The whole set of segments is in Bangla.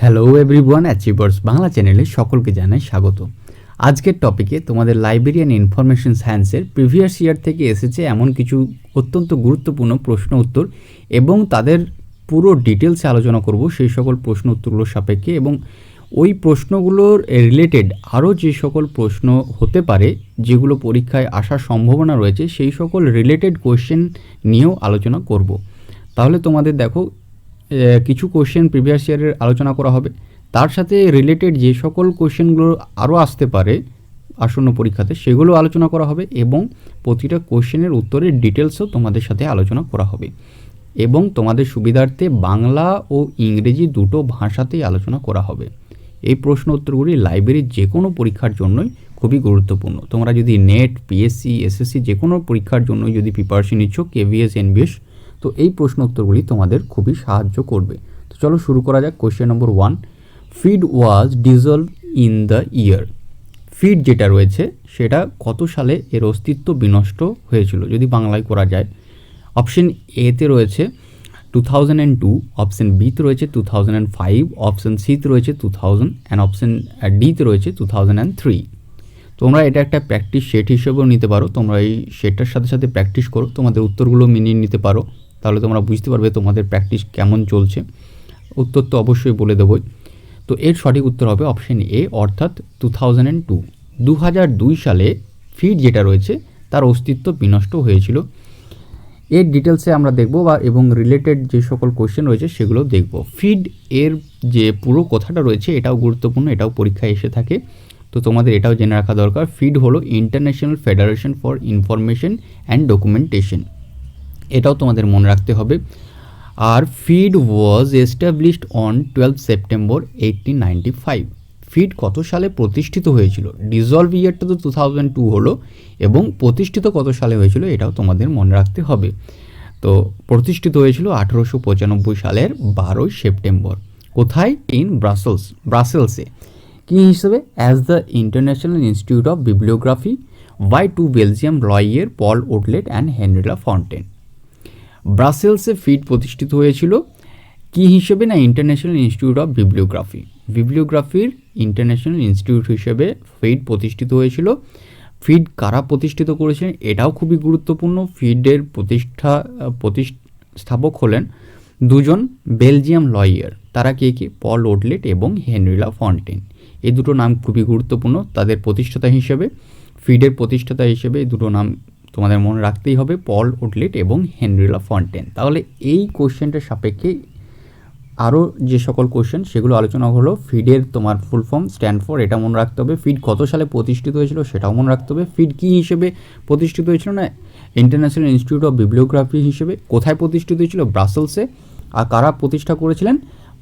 হ্যালো এভরিওয়ান, অ্যাচিভার্স বাংলা চ্যানেলে সকলকে জানাই স্বাগত। আজকের টপিকে তোমাদের লাইব্রেরিয়ান ইনফরমেশন সায়েন্সের প্রিভিয়াস ইয়ার থেকে এসেছে এমন কিছু অত্যন্ত গুরুত্বপূর্ণ প্রশ্ন উত্তর এবং তাদের পুরো ডিটেলসে আলোচনা করব সেই সকল প্রশ্ন উত্তরগুলোর সাপেক্ষে, এবং ওই প্রশ্নগুলোর রিলেটেড আরও যে সকল প্রশ্ন হতে পারে যেগুলো পরীক্ষায় আসার সম্ভাবনা রয়েছে সেই সকল রিলেটেড কোয়েশ্চেন নিয়েও আলোচনা করব। তাহলে তোমাদের দেখো কিছু কোশ্চেন প্রিভিয়াস ইয়ারের আলোচনা করা হবে, তার সাথে রিলেটেড যে সকল কোশ্চেনগুলো আরও আসতে পারে আসন্ন পরীক্ষাতে সেগুলো আলোচনা করা হবে, এবং প্রতিটা কোশ্চেনের উত্তরের ডিটেলসও তোমাদের সাথে আলোচনা করা হবে, এবং তোমাদের সুবিধার্থে বাংলা ও ইংরেজি দুটো ভাষাতেই আলোচনা করা হবে। এই প্রশ্ন উত্তরগুলি লাইব্রেরির যে কোনো পরীক্ষার জন্যই খুবই গুরুত্বপূর্ণ। তোমরা যদি নেট, পিএসসি, এসএসসি যে কোনো পরীক্ষার জন্যই যদি প্রিপারেশন নিচ্ছ, কেভিএস, এনবিএস, তো এই প্রশ্ন উত্তরগুলি তোমাদের খুবই সাহায্য করবে। তো চলো শুরু করা যাক। Question number 1, feed was dissolved in the year. Feed যেটা রয়েছে সেটা কত সালে এর অস্তিত্ব বিনষ্ট হয়েছিল, যদি বাংলায় করা যায়। অপশন এতে রয়েছে 2002, অপশন বিতে রয়েছে 2005, অপশন সিতে রয়েছে 2000 অ্যান্ড অপশন ডিতে রয়েছে 2003। তোমরা এটা একটা প্র্যাকটিস সেট হিসেবেও নিতে পারো। তোমরা এই সেটটার সাথে সাথে প্র্যাকটিস করো, তোমাদের উত্তরগুলো মিলিয়ে নিতে পারো, তাহলে তোমরা বুঝতে পারবে তোমাদের প্র্যাকটিস কেমন চলছে। উত্তর তো অবশ্যই বলে দেবই। তো এর সঠিক উত্তর হবে অপশন এ, অর্থাৎ 2002। 2002 সালে ফিড যেটা রয়েছে তার অস্তিত্ব বিনষ্ট হয়েছিল। এর ডিটেলসে আমরা দেখব এবং রিলেটেড যে সকল কোশ্চেন রয়েছে সেগুলো দেখব। ফিড এর যে পুরো কথাটা রয়েছে এটাও গুরুত্বপূর্ণ, এটাও পরীক্ষায় এসে থাকে, তো তোমাদের এটাও জেনে রাখা দরকার। ফিড হলো International Federation for Information and Documentation, এটাও তোমাদের মনে রাখতে হবে। আর FID was established on 12 September 1895। FID কত সালে প্রতিষ্ঠিত হয়েছিল? ডিজলভ ইয়ারটা তো 2002 হলো, এবং প্রতিষ্ঠিত কত সালে হয়েছিল এটাও তোমাদের মনে রাখতে হবে। তো প্রতিষ্ঠিত হয়েছিল 1895 সালের 12 সেপ্টেম্বর। কোথায়? ইন ব্রাসেলসে। কী হিসেবে? As the International Institute of Bibliography by two Belgium lawyer Paul Otlet and Henri La Fontaine. ব্রাসেলসে ফিড প্রতিষ্ঠিত হয়েছিল কী হিসেবে? না, ইন্টারন্যাশনাল ইনস্টিটিউট অফ বিবলিওগ্রাফির ইন্টারন্যাশনাল ইনস্টিটিউট হিসেবে ফিড প্রতিষ্ঠিত হয়েছিল। ফিড কারা প্রতিষ্ঠিত করেছেন এটাও খুবই গুরুত্বপূর্ণ। ফিডের প্রতিষ্ঠাপক হলেন দুজন বেলজিয়াম লয়ার। তারা কে কে? পল ওটলেট এবং হেনরিলা ফন্টেন। এই দুটো নাম খুবই গুরুত্বপূর্ণ তাদের প্রতিষ্ঠাতা হিসেবে। ফিডের প্রতিষ্ঠাতা হিসেবে এই দুটো নাম তোমাদের মনে রাখতেই হবে, পল ওটলেট এবং হেনরিলা ফন্টেন। তাহলে এই কোশ্চেনটার সাপেক্ষে আরও যে সকল কোশ্চেন সেগুলো আলোচনা হলো। ফিডের তোমার ফুল ফর্ম, স্ট্যান্ড ফর, এটা মনে রাখতে হবে। ফিড কত সালে প্রতিষ্ঠিত হয়েছিল সেটাও মনে রাখতে হবে। ফিড কী হিসেবে প্রতিষ্ঠিত হয়েছিল? না, ইন্টারন্যাশনাল ইনস্টিটিউট অফ বিবলিওগ্রাফি হিসেবে। কোথায় প্রতিষ্ঠিত হয়েছিল? ব্রাসেলসে। আর কারা প্রতিষ্ঠা করেছিলেন?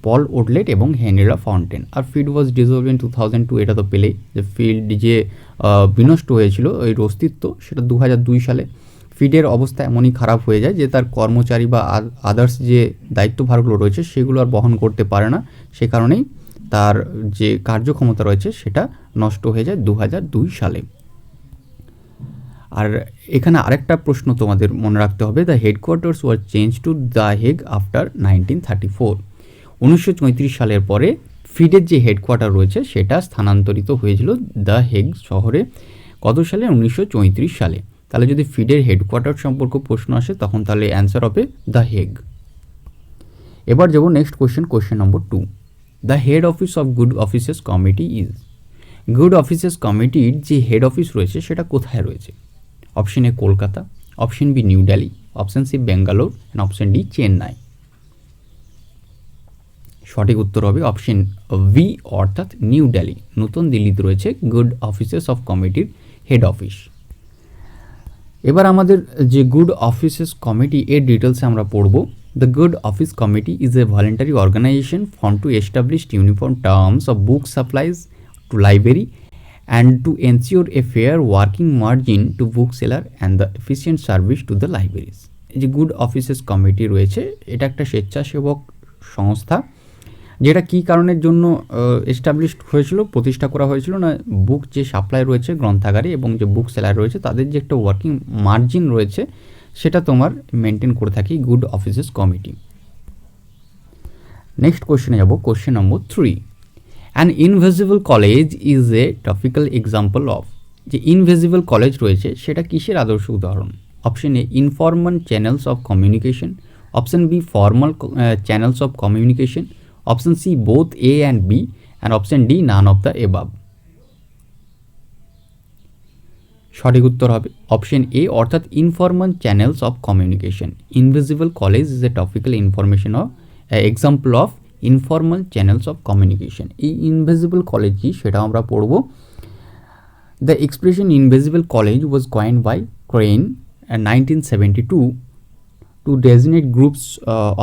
পল ওটলেট এবং হেনরিলা ফন্টেন। আর ফিড ওয়াজ ডিজলভ ইন 2002, এটা তো পেলেই, যে ফিড যে বিনষ্ট হয়েছিল এর অস্তিত্ব সেটা 2002 সালে। ফিডের অবস্থা এমনই খারাপ হয়ে যায় যে তার কর্মচারী বা আদার্স যে দায়িত্বভারগুলো রয়েছে সেগুলো আর বহন করতে পারে না, সে কারণেই তার যে কার্যক্ষমতা রয়েছে সেটা নষ্ট হয়ে যায় 2002 সালে। আর এখানে আরেকটা প্রশ্ন তোমাদের মনে রাখতে হবে, the headquarters was change to the Hague after 1934। 1934 সালের পরে ফিডের যে হেডকোয়ার্টার রয়েছে সেটা স্থানান্তরিত হয়েছিল দ্য হেগ শহরে। কত সালে? 1934 সালে। তাহলে যদি ফিডের হেডকোয়ার্টার সম্পর্কে প্রশ্ন আসে তখন তাহলে অ্যান্সার হবে দ্য হেগ। এবার যাব next question number 2, the head office of good offices committee is. Good offices কমিটির যে হেড অফিস রয়েছে সেটা কোথায় রয়েছে? Option A Kolkata, option B New Delhi, option C Bangalore and option D Chennai. সঠিক উত্তর হবে অপশন ভি, অর্থাৎ নিউ দিল্লি। নতুন দিল্লিতে রয়েছে গুড অফিসেস অফ কমিটির হেড অফিস। এবার আমাদের যে গুড অফিসেস কমিটি এর ডিটেলসে আমরা পড়ব। The good office committee is a voluntary organisation form to establish uniform terms of book supplies to library and to ensure a fair working margin to book seller and the efficient service to the libraries. এই যে গুড অফিসেস কমিটি রয়েছে এটা একটা স্বেচ্ছাসেবক সংস্থা, যেটা কী কারণের জন্য এস্টাবলিশড হয়েছিল, প্রতিষ্ঠা করা হয়েছিল? না, বুক যে সাপ্লাই রয়েছে গ্রন্থাগারে এবং যে বুক সেলার রয়েছে তাদের যে একটা ওয়ার্কিং মার্জিন রয়েছে সেটা তোমার মেনটেন করে থাকি গুড অফিসেস কমিটি। নেক্সট কোশ্চেনে যাব, question number 3। An invisible college is a topical example of. যে ইনভিজিবল কলেজ রয়েছে সেটা কিসের আদর্শ উদাহরণ? Option A informal channels of communication, option B formal channels of communication, option C both A and B, and option D none of the above. সঠিক উত্তর হবে অপশন এ, অর্থাৎ informal channels of communication. Invisible college is a topical information of example of informal channels of communication. এই ইনভিজিবল কলেজ কি সেটা আমরা পড়ব। The expression invisible college was coined by Crane 1972 to designate groups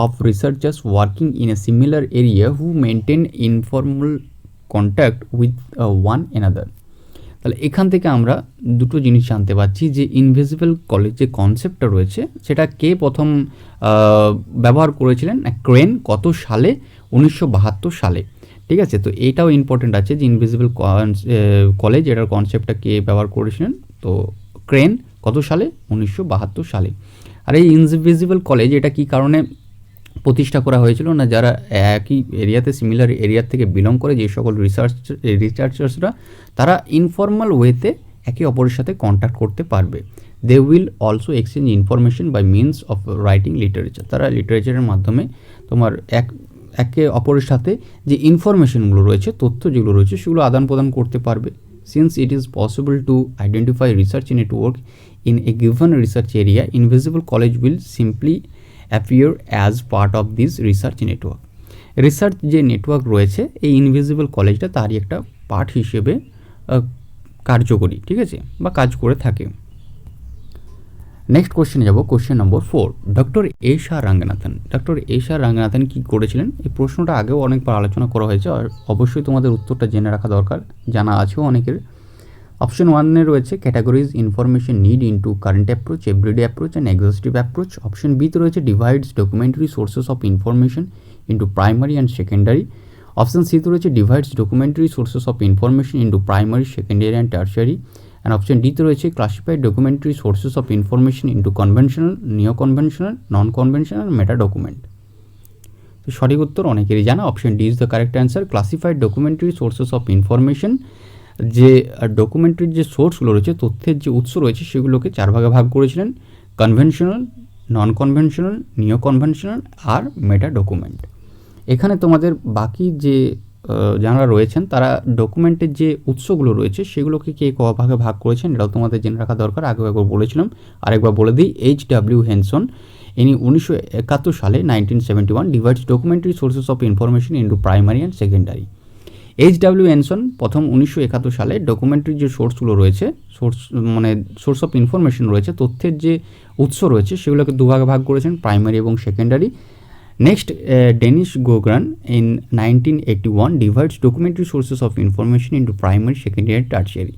of researchers working in a similar area who maintain informal contact with one another. তাহলে এখান থেকে আমরা দুটো জিনিস জানতে পারছি যে ইনভিজিবল কলেজ যে কনসেপ্টটা রয়েছে সেটা কে প্রথম ব্যবহার করেছিলেন? ক্রেন। কত সালে? 1972 সালে। ঠিক আছে, তো এইটাও ইম্পর্টেন্ট আছে যে ইনভিজিবল কলেজ এটার কনসেপ্টটা কে ব্যবহার করেছিলেন? তো ক্রেন। কত সালে? 1972 সালে। আর এই ইনভিজিবল কলেজ এটা কী কারণে প্রতিষ্ঠা করা হয়েছিল? না, যারা একই এরিয়াতে সিমিলার এরিয়ার থেকে বিলং করে যে সকল রিসার্চার্সরা তারা ইনফর্মাল ওয়েতে একে অপরের সাথে কন্ট্যাক্ট করতে পারবে। They will also exchange information by means of writing literature. তারা লিটারেচারের মাধ্যমে তোমার একে অপরের সাথে যে ইনফরমেশনগুলো রয়েছে, তথ্য যেগুলো রয়েছে সেগুলো আদান প্রদান করতে পারবে। Since it is possible to identify research network in a given research area, invisible college will simply appear as part of this research network. Research যে নেটওয়ার্ক রয়েছে এই ইনভিজিবল কলেজটা তারই একটা পার্ট হিসেবে কার্যকরী, ঠিক আছে, বা কাজ করে থাকে। নেক্সট কোশ্চেনে যাব, কোশ্চেন নম্বর 4। Doctor S R রাঙ্গানাথন। Doctor S R রাঙ্গানাথন কী করেছিলেন? এই প্রশ্নটা আগেও অনেকবার আলোচনা করা হয়েছে, আর অবশ্যই তোমাদের উত্তরটা জেনে রাখা দরকার, জানা আছেও অনেকের। অপশন 1 রয়েছে categories information need into current approach, everyday approach and exhaustive approach. Option বিতে রয়েছে divides documentary sources of information into primary and secondary. Option সিতে রয়েছে divides documentary sources of information into primary, secondary and tertiary. And option ডিতে রয়েছে classified documentary sources of information into conventional, neo conventional, non conventional, meta document. তো সঠিক উত্তর অনেকেরই জানা, option D is the correct answer. Classified documentary sources of information, যে ডকুমেন্টারির যে সোর্সগুলো রয়েছে, তথ্যের যে উৎস রয়েছে, সেগুলোকে 4 ভাগে ভাগ করেছিলেন: conventional, non conventional, neo conventional আর মেটা ডকুমেন্ট। এখানে তোমাদের বাকি যে যারা রয়েছেন তারা ডকুমেন্টের যে উৎসগুলো রয়েছে সেগুলোকে কে ক ভাগে ভাগ করেছেন এটাও তোমাদের জেনে রাখা দরকার। আগেও একবার বলেছিলাম, আরেকবার বলে দিই। H.W. হেনসন, ইনি 1971 সালে 1971 divides documentary sources of information into primary and secondary. H.W. Henson প্রথম 1971 সালে ডকুমেন্টারি যে সোর্সগুলো রয়েছে, সোর্স অফ ইনফরমেশন রয়েছে, তথ্যের যে উৎস রয়েছে, সেগুলোকে দুভাগে ভাগ করেছেন, প্রাইমারি এবং secondary. Next, Dennis Grogan in 1981 divides documentary sources of information into primary, secondary and tertiary.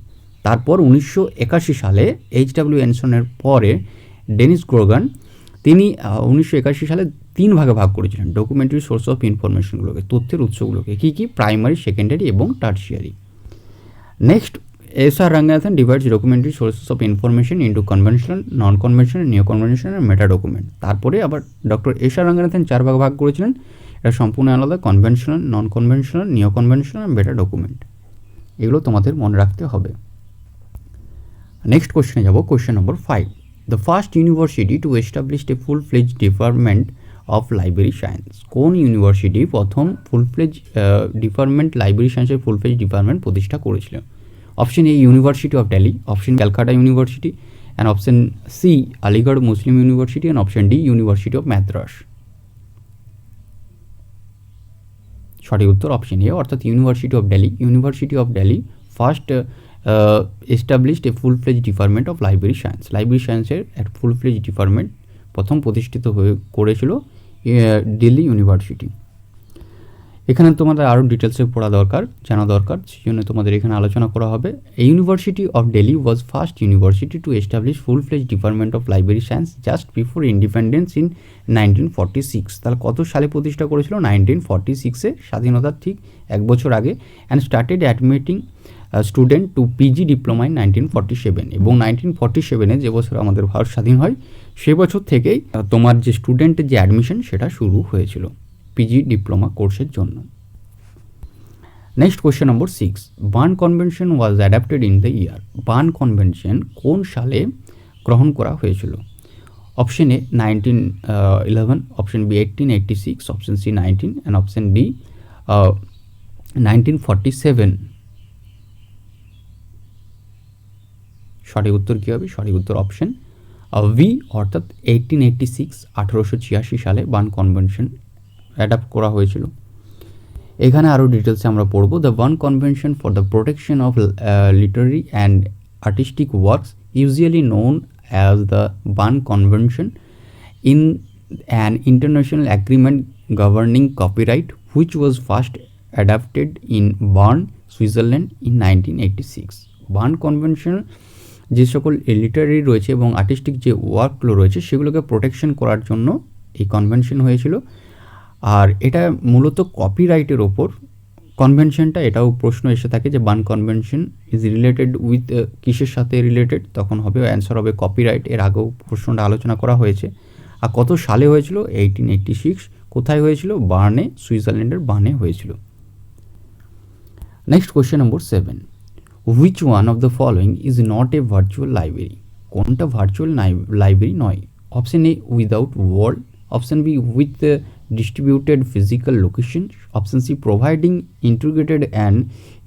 তারপর 1981 সালে H.W. হেনসনের পরে ডেনিস গোগ্রান, তিনি 1981 সালে 3 ভাগে ভাগ করেছিলেন ডকুমেন্টারি সোর্স অফ ইনফরমেশনগুলোকে, তথ্যের উৎসগুলোকে। কী কী? প্রাইমারি, সেকেন্ডারি এবং tertiary. Next, S R Ranganathan divides documentary sources of information into conventional, non conventional, neo conventional আর মেটা ডকুমেন্ট। তারপরে আবার ডক্টর এস আর রাঙ্গানাথন 4 ভাগে ভাগ করেছিলেন, এটা সম্পূর্ণ আলাদা: conventional, non conventional, neo conventional আর মেটা ডকুমেন্ট। এগুলো তোমাদের মনে রাখতে হবে। নেক্সট কোশ্চেনে যাব, question number 5। The first university to establish a full-fledged department of library science. কোন ইউনিভার্সিটি প্রথম ফুল-ফ্লেজ ডিপার্টমেন্ট, লাইব্রেরি সায়েন্সের ফুল-ফ্লেজ ডিপার্টমেন্ট প্রতিষ্ঠা করেছিল? Option A university of Delhi, option Calcutta university, and option C Aligarh Muslim university, and option D university of Madras. সঠিক উত্তর অপশন এ, অর্থাৎ university of Delhi. University of Delhi first established a full-fledged department of library science. Library সায়েন্সের একটা ফুল-ফ্লেজ ডিপার্টমেন্ট প্রথম প্রতিষ্ঠিত করেছিল দিল্লি ইউনিভার্সিটি। এখানে তোমাদের আরও ডিটেলসে পড়া দরকার, জানা দরকার, সেই জন্য তোমাদের এখানে আলোচনা করা হবে। University of Delhi was first university to establish full fledge department of library science just before independence in 1946। তাহলে কত সালে প্রতিষ্ঠা করেছিল? 1946-এ, স্বাধীনতার ঠিক 1 বছর আগে। And started admitting student two PG diploma in 1947। এবং 1947-এ যে বছর আমাদের ভারত স্বাধীন হয়, সে বছর থেকেই তোমার যে স্টুডেন্টের যে অ্যাডমিশন সেটা শুরু হয়েছিল। পিজি ডিপ্লোমা কোর্সের জন্য। Next question number 6, Berne convention was adapted in the year. Berne convention কোন সালে গ্রহণ করা হয়েছিল? Option A 1911, option B 1886, option C 19 and option D 1947। সঠিক উত্তর কী হবে? সঠিক উত্তর অপশন ভি অর্থাৎ 1886, 1886 সালে বার্ন কনভেনশন অ্যাডাপ্ট করা হয়েছিল। এখানে আরও ডিটেলসে আমরা পড়ব। The Berne convention for the protection of literary and artistic works, usually known as the Berne convention, in an international agreement governing copyright, which was first adapted in Berne, Switzerland in 1986। Berne convention যে সকল লিটারারি রয়েছে এবং আর্টিস্টিক যে ওয়ার্কগুলো রয়েছে সেগুলোকে প্রোটেকশন করার জন্য এই কনভেনশন হয়েছিল। আর এটা মূলত কপিরাইটের ওপর কনভেনশনটা। এটাও প্রশ্ন এসে থাকে যে burn convention is related with কিসের সাথে রিলেটেড, তখন হবে অ্যান্সার হবে কপিরাইট। এর আগেও প্রশ্নটা আলোচনা করা হয়েছে। আর কত সালে হয়েছিল? 1886। কোথায় হয়েছিল? বার্নে, সুইজারল্যান্ডের বার্নে হয়েছিল। Next question number 7, which one of the following is not a virtual library? কোনটা ভার্চুয়াল লাইব্রেরি নয়? Option A without world, option B with distributed physical locations, option C providing integrated and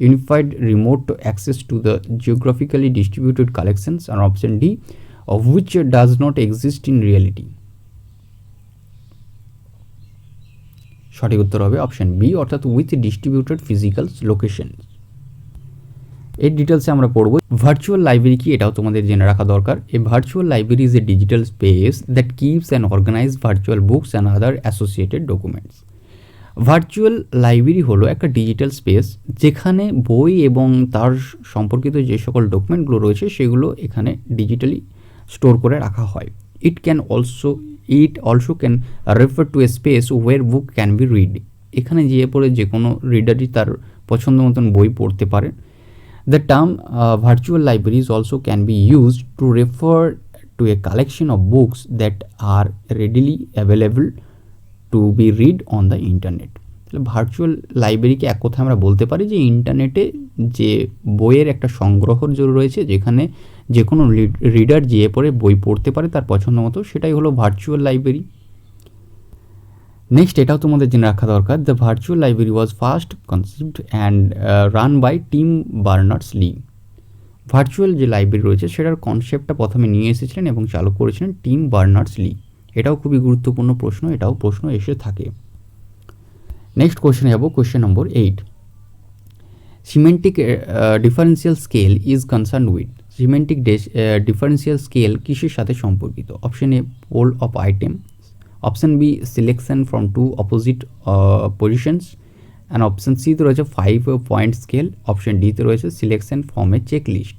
unified remote access to the geographically distributed collections, and option D of which does not exist in reality। সঠিক উত্তর হবে অপশন বি অর্থাৎ উইথ ডিস্ট্রিবিউটেড ফিজিক্যাল লোকেশন। এর ডিটেলসে আমরা পড়ব। ভার্চুয়াল লাইব্রেরি কি এটাও তোমাদের জেনে রাখা দরকার। A virtual library is a digital space that keeps and organise virtual books and other associated documents. Virtual library হলো একটা ডিজিটাল স্পেস যেখানে বই এবং তার সম্পর্কিত যে সকল ডকুমেন্টগুলো রয়েছে সেগুলো এখানে ডিজিটালি স্টোর করে রাখা হয়। It also can refer to a space where book can be read. এখানে যেয়ে পড়ে যে কোনো রিডারই তার পছন্দ মতন বই পড়তে পারে। The term virtual libraries also can be used to refer to a collection of books that are readily available to be read on the internet. Virtual লাইব্রেরিকে এক কথায় আমরা বলতে পারি যে ইন্টারনেটে যে বইয়ের একটা সংগ্রহ রয়েছে যেখানে যে কোনো রিডার যেয়ে পড়ে বই পড়তে পারে তার পছন্দ মতো, সেটাই হলো ভার্চুয়াল লাইব্রেরি। নেক্সট এটাও তোমাদের জেনে রাখা দরকার। The virtual library was first conceived and run by Tim Berners Lee. Virtual যে লাইব্রেরি রয়েছে সেটার কনসেপ্টটা প্রথমে নিয়ে এসেছিলেন এবং চালু করেছিলেন টিম বার্নার্স-লি। এটাও খুবই গুরুত্বপূর্ণ প্রশ্ন, এটাও প্রশ্ন এসে থাকে। নেক্সট কোয়েশ্চেনে যাব, question number 8, semantic differential scale is concern with. Semantic differential scale কিসের সাথে সম্পর্কিত? Option A pole of item, option B selection from two opposite positions, and option সিতে রয়েছে 5 পয়েন্ট স্কেল, অপশন ডিতে রয়েছে selection from a check list.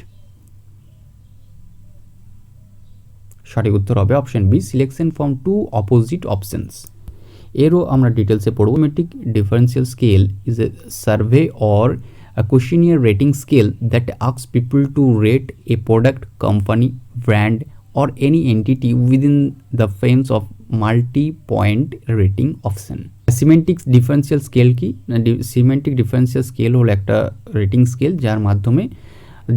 সঠিক উত্তর হবে option B selection from two opposite options. এরও আমরা ডিটেলসে পড়ব। Semantic differential scale is a survey or a questionnaire rating scale that asks people to rate a product, company, brand or any entity within the frames of multi-point rating option. Semantic differential scale কি? সিমেন্টিক ডিফারেন্সিয়াল স্কেল হলো একটা রেটিং স্কেল যার মাধ্যমে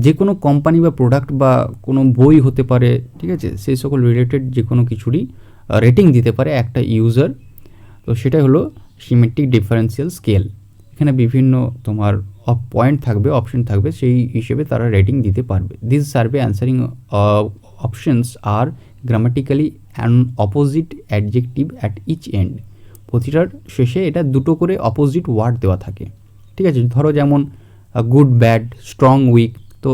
যে কোনো কোম্পানি বা প্রোডাক্ট বা কোনো বই হতে পারে, ঠিক আছে, সেই সকল রিলেটেড যে কোনো কিছুরই রেটিং দিতে পারে একটা ইউজার। তো সেটাই হলো সিমেন্টিক ডিফারেন্সিয়াল স্কেল। এখানে বিভিন্ন তোমার পয়েন্ট থাকবে, অপশন থাকবে, সেই হিসেবে তারা রেটিং দিতে পারবে। This survey answering options are grammatically and opposite adjective at each end. প্রতিটার শেষে এটা দুটো করে অপোজিট ওয়ার্ড দেওয়া থাকে, ঠিক আছে। ধরো যেমন গুড, ব্যাড, স্ট্রং, উইক, তো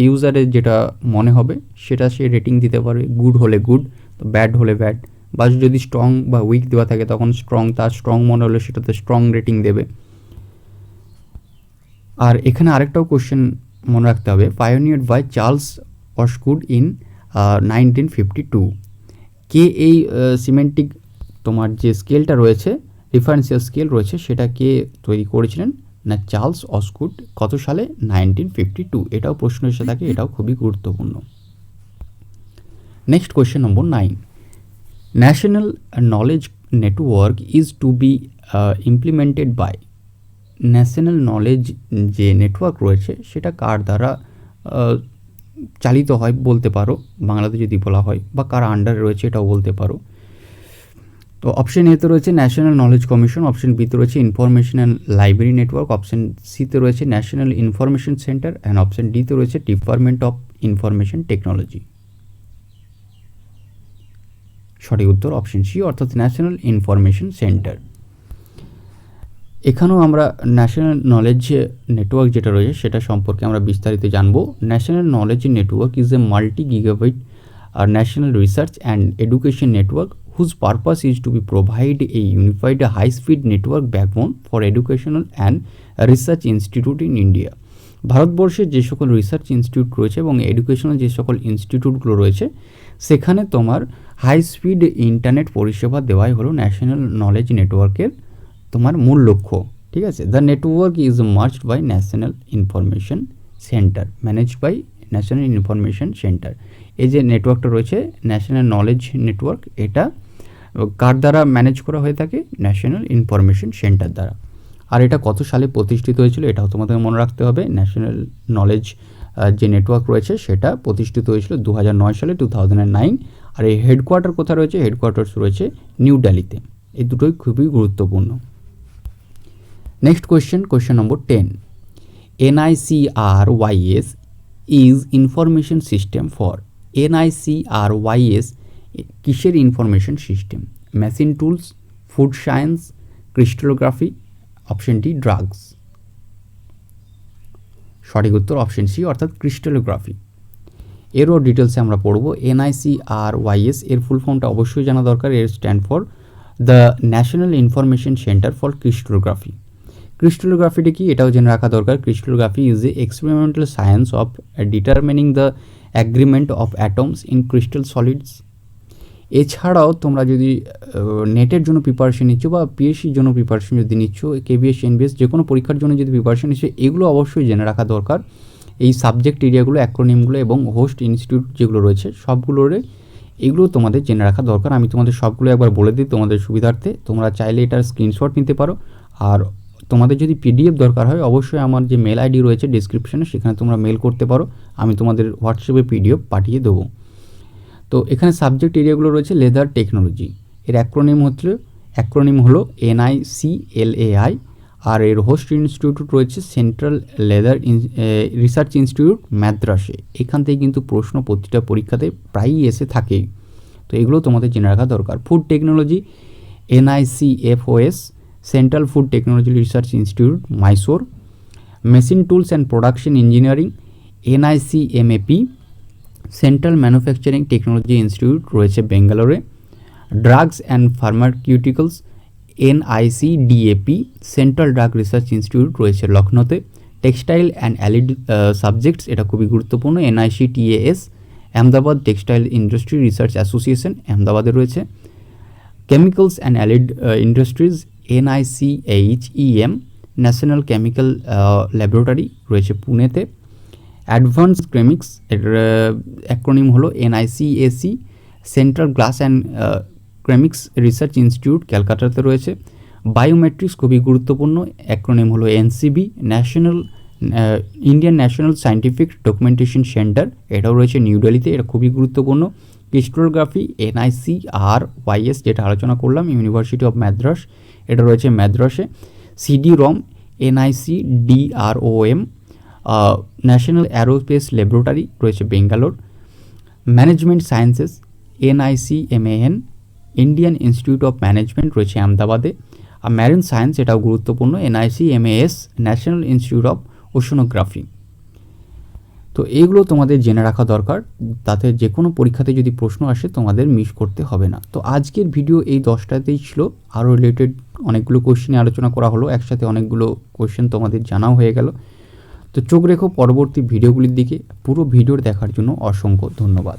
ইউজারের যেটা মনে হবে সেটা সে রেটিং দিতে পারবে। গুড হলে গুড, তো ব্যাড হলে ব্যাড, বা যদি স্ট্রং বা উইক দেওয়া থাকে তখন স্ট্রং, তার স্ট্রং মনে হলে সেটাতে স্ট্রং রেটিং দেবে। আর এখানে আরেকটাও কোশ্চেন মনে রাখতে হবে, পায়োনিয়ার্ড বাই চার্লস অসগুড ইন 1952। কে এই সিমেন্টিক তোমার যে স্কেলটা রয়েছে, ডিফারেন্সিয়াল স্কেল রয়েছে, সেটা কে তৈরি করেছিলেন? না চার্লস অসগুড। কত সালে? 1952। এটাও প্রশ্ন এসে থাকে, এটাও খুবই গুরুত্বপূর্ণ। Next question number 9, national knowledge network is to be implemented by, national knowledge যে নেটওয়ার্ক রয়েছে সেটা কার দ্বারা চালিত হয় বলতে পারো, বাংলাতে যদি বলা হয়, বা কার আন্ডারে রয়েছে এটাও বলতে পারো। তো অপশন এতে রয়েছে ন্যাশনাল নলেজ কমিশন, অপশন বিতে রয়েছে information and library network, option সিতে রয়েছে national information centre, and option ডিতে রয়েছে ডিপার্টমেন্ট অফ ইনফরমেশন টেকনোলজি। সঠিক উত্তর অপশন সি, অর্থাৎ ন্যাশনাল ইনফরমেশন সেন্টার। এখানেও আমরা ন্যাশনাল নলেজ নেটওয়ার্ক যেটা রয়েছে সেটা সম্পর্কে আমরা বিস্তারিত জানবো। National knowledge network is a multi gigabyte national research and education network whose purpose is to be provide a unified high-speed network backbone for educational and research institute in India. ভারতবর্ষে যে সকল রিসার্চ ইনস্টিটিউট রয়েছে এবং এডুকেশনাল যে সকল ইনস্টিটিউটগুলো রয়েছে সেখানে তোমার হাই স্পিড ইন্টারনেট পরিষেবা দেওয়াই হলো ন্যাশনাল নলেজ নেটওয়ার্কের তোমার মূল লক্ষ্য। ঠিক আছে, the network is merged by national information centre, managed by national information centre. এই যে নেটওয়ার্কটা রয়েছে ন্যাশনাল নলেজ নেটওয়ার্ক, এটা কার দ্বারা ম্যানেজ করা হয়ে থাকে? ন্যাশনাল ইনফরমেশন সেন্টার দ্বারা। আর এটা কত সালে প্রতিষ্ঠিত হয়েছিল এটাও তোমাদের মনে রাখতে হবে। ন্যাশনাল নলেজ যে নেটওয়ার্ক রয়েছে সেটা প্রতিষ্ঠিত হয়েছিল 2009 সালে, 2009। আর এই হেডকোয়ার্টার কোথায় রয়েছে? হেডকোয়ার্টার্স রয়েছে নিউ দিল্লিতে। এই দুটোই খুবই গুরুত্বপূর্ণ। Next question number 10, NICRYS is information system for. NICRYS কিসের information system? Machine tools, food science, crystallography, option D drugs. সঠিক উত্তর অপশন সি, অর্থাৎ ক্রিস্টালোগ্রাফি। এরও ডিটেলসে আমরা পড়ব। NICRYS এর ফুল ফর্মটা অবশ্যই জানা দরকার। এর stand for the National information Centre for Crystallography. ক্রিস্টালোগ্রাফিটা কি এটাও জেনে রাখা দরকার। Crystallography is a experimental science of determining the agreement of atoms in crystal solids. এছাড়াও তোমরা যদি নেটের জন্য প্রিপারেশন নিচ্ছ বা পিএসসির জন্য প্রিপারেশন যদি নিচ্ছ, কেবিএস, এনবিএস যে কোনো পরীক্ষার জন্য যদি প্রিপারেশন নিচ্ছ, এগুলো অবশ্যই জেনে রাখা দরকার। এই সাবজেক্ট এরিয়াগুলো, অ্যাক্রোনিমগুলো এবং হোস্ট ইনস্টিটিউট যেগুলো রয়েছে সবগুলোর এগুলো তোমাদের জেনে রাখা দরকার। আমি তোমাদের সবগুলো একবার বলে দিই তোমাদের সুবিধার্থে। তোমরা চাইলে এটার স্ক্রিনশট নিতে পারো। আর তোমাদের যদি পিডিএফ দরকার হয় অবশ্যই আমার যে মেল আইডি রয়েছে ডিসক্রিপশনে, সেখানে তোমরা মেল করতে পারো, আমি তোমাদের হোয়াটসঅ্যাপে পিডিএফ পাঠিয়ে দেবো। তো এখানে সাবজেক্ট এরিয়াগুলো রয়েছে লেদার টেকনোলজি, এর অ্যাক্রোনিম হলো NICLAI। আর এর হোস্ট ইনস্টিটিউট রয়েছে সেন্ট্রাল লেদার রিসার্চ ইনস্টিটিউট, মাদ্রাসে। এখান থেকে কিন্তু প্রশ্ন প্রতিটা পরীক্ষাতে প্রায়ই এসে থাকে, তো এগুলো তোমাদের জেনে রাখা দরকার। Food technology, NICFOS, Central Food Technology Research Institute, Mysore. Machine tools and production engineering, NICMAP, Central Manufacturing Technology Institute রয়েছে বেঙ্গালোরে। Drugs and pharmaceuticals, NICDAP, Central Drug Research Institute রয়েছে লখনৌতে। টেক্সটাইল অ্যান্ড অ্যালিড সাবজেক্টস, এটা খুবই গুরুত্বপূর্ণ, NICTAS, Ahmedabad Textile Industry Research Association আহমেদাবাদে রয়েছে। Chemicals and allied industries, NICHEM, National Chemical Laboratory রয়েছে পুনেতে। অ্যাডভান্স কেমিক্স, এর অ্যাক্রোনিম হলো NICAC, Central Glass and কেমিক্স research institute ক্যালকাটাতে রয়েছে। বায়োমেট্রিক্স খুবই গুরুত্বপূর্ণ, অ্যাক্রোনিম হলো NCB, Indian national scientific documentation centre, এটাও রয়েছে নিউ দিল্লিতে, এটা খুবই গুরুত্বপূর্ণ। ক্রিস্টালোগ্রাফি, NICRYS, যেটা আলোচনা করলাম, ইউনিভার্সিটি অফ মাদ্রাস, এটা রয়েছে মাদ্রাসে। CD-ROM, NICDROM, National Aerospace Laboratory রয়েছে Bangalore. Management sciences, NICMAN, Indian Institute of Management রয়েছে আহমেদাবাদে। আর ম্যারিন সায়েন্স, এটাও গুরুত্বপূর্ণ, NICMAS, National Institute of Oceanography. তো এইগুলো তোমাদের জেনে রাখা দরকার, তাতে যে কোনো পরীক্ষাতে যদি প্রশ্ন আসে তোমাদের মিস করতে হবে না। তো আজকের ভিডিও এই 10টাতেই ছিল। আরও রিলেটেড অনেকগুলো কোশ্চেনে আলোচনা করা হলো, একসাথে অনেকগুলো কোশ্চেন তোমাদের জানাও হয়ে গেল। তো চোখ রেখো পরবর্তী ভিডিওগুলির দিকে। পুরো ভিডিও দেখার জন্য অসংখ্য ধন্যবাদ।